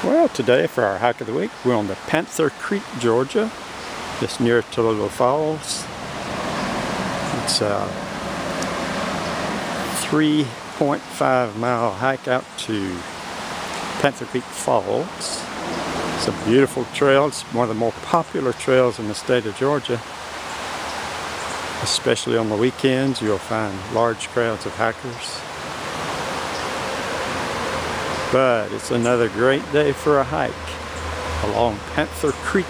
Well, today for our hike of the week, we're on the Panther Creek, Georgia, just near Toledo Falls. It's a 3.5-mile hike out to Panther Creek Falls. It's a beautiful trail. It's one of the more popular trails in the state of Georgia. Especially on the weekends, you'll find large crowds of hikers. But it's another great day for a hike along Panther Creek.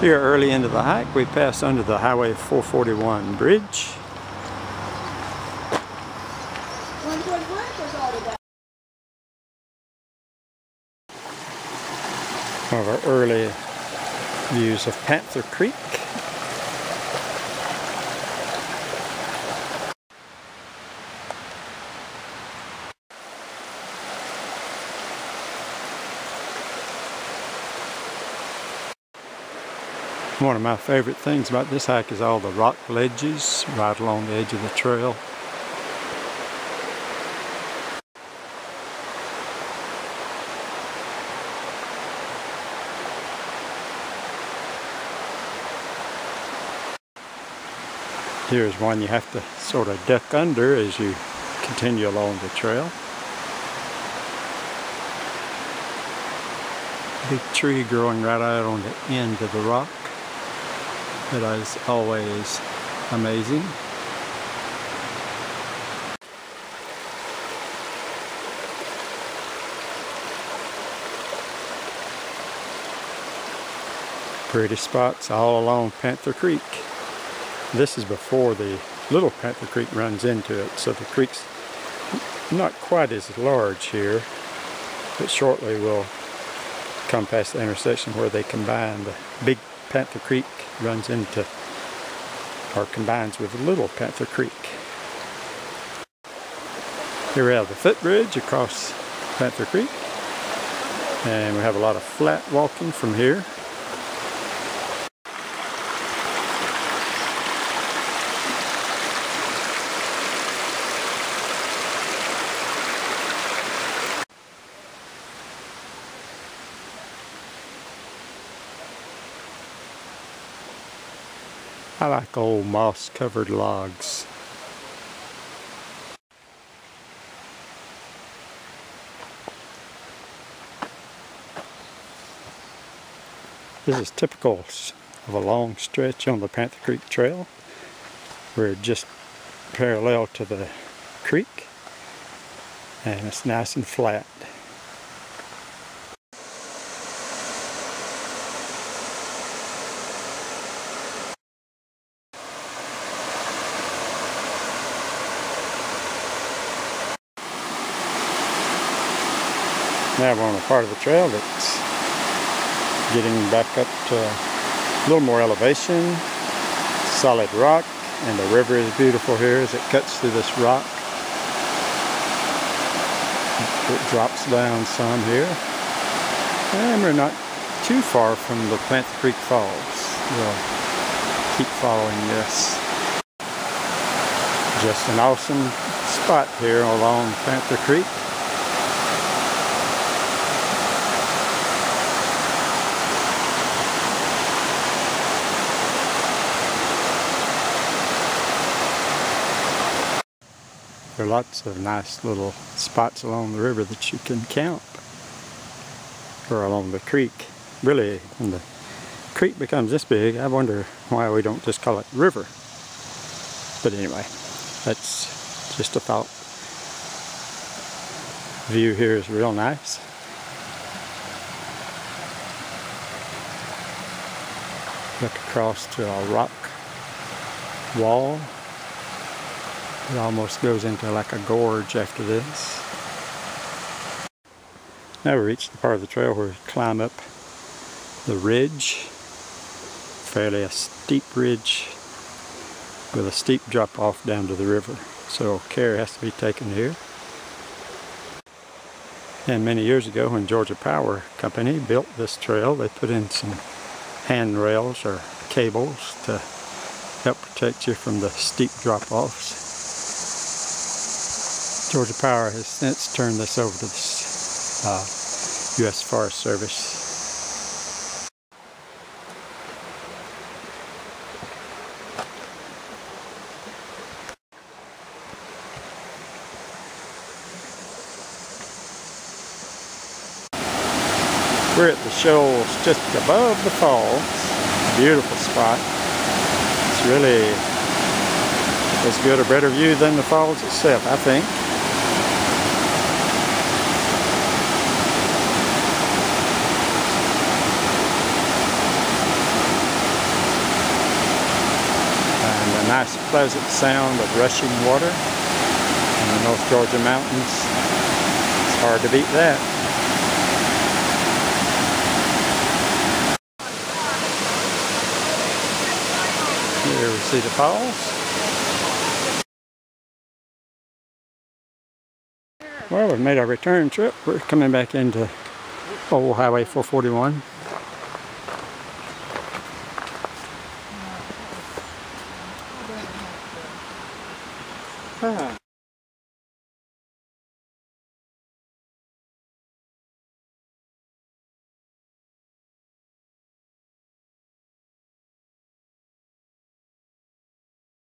Here early into the hike, we pass under the Highway 441 bridge. One of our early views of Panther Creek. One of my favorite things about this hike is all the rock ledges right along the edge of the trail. Here's one you have to sort of duck under as you continue along the trail. Big tree growing right out on the end of the rock. That is always amazing. Pretty spots all along Panther Creek. This is before the little Panther Creek runs into it, so the creek's not quite as large here, but shortly we'll come past the intersection where they combine. The big Panther Creek runs into or combines with Little Panther Creek. Here we have the footbridge across Panther Creek, and we have a lot of flat walking from here. I like old moss-covered logs. This is typical of a long stretch on the Panther Creek Trail. We're just parallel to the creek, and it's nice and flat. Now we're on a part of the trail that's getting back up to a little more elevation, solid rock, and the river is beautiful here as it cuts through this rock. It drops down some here, and we're not too far from the Panther Creek Falls. We'll keep following this. Just an awesome spot here along Panther Creek. There are lots of nice little spots along the river that you can camp, or along the creek. Really, when the creek becomes this big, I wonder why we don't just call it river. But anyway, that's just a thought. View here is real nice. Look across to a rock wall. It almost goes into like a gorge after this. Now we reached the part of the trail where we climb up the ridge. Fairly a steep ridge with a steep drop off down to the river. So care has to be taken here. And many years ago when Georgia Power Company built this trail, they put in some handrails or cables to help protect you from the steep drop-offs. Georgia Power has since turned this over to the U.S. Forest Service. We're at the shoals just above the falls. Beautiful spot. It's really as good or better view than the falls itself, I think. And a nice pleasant sound of rushing water in the North Georgia mountains. It's hard to beat that. Here we see the falls. Well, we've made our return trip. We're coming back into old Highway 441.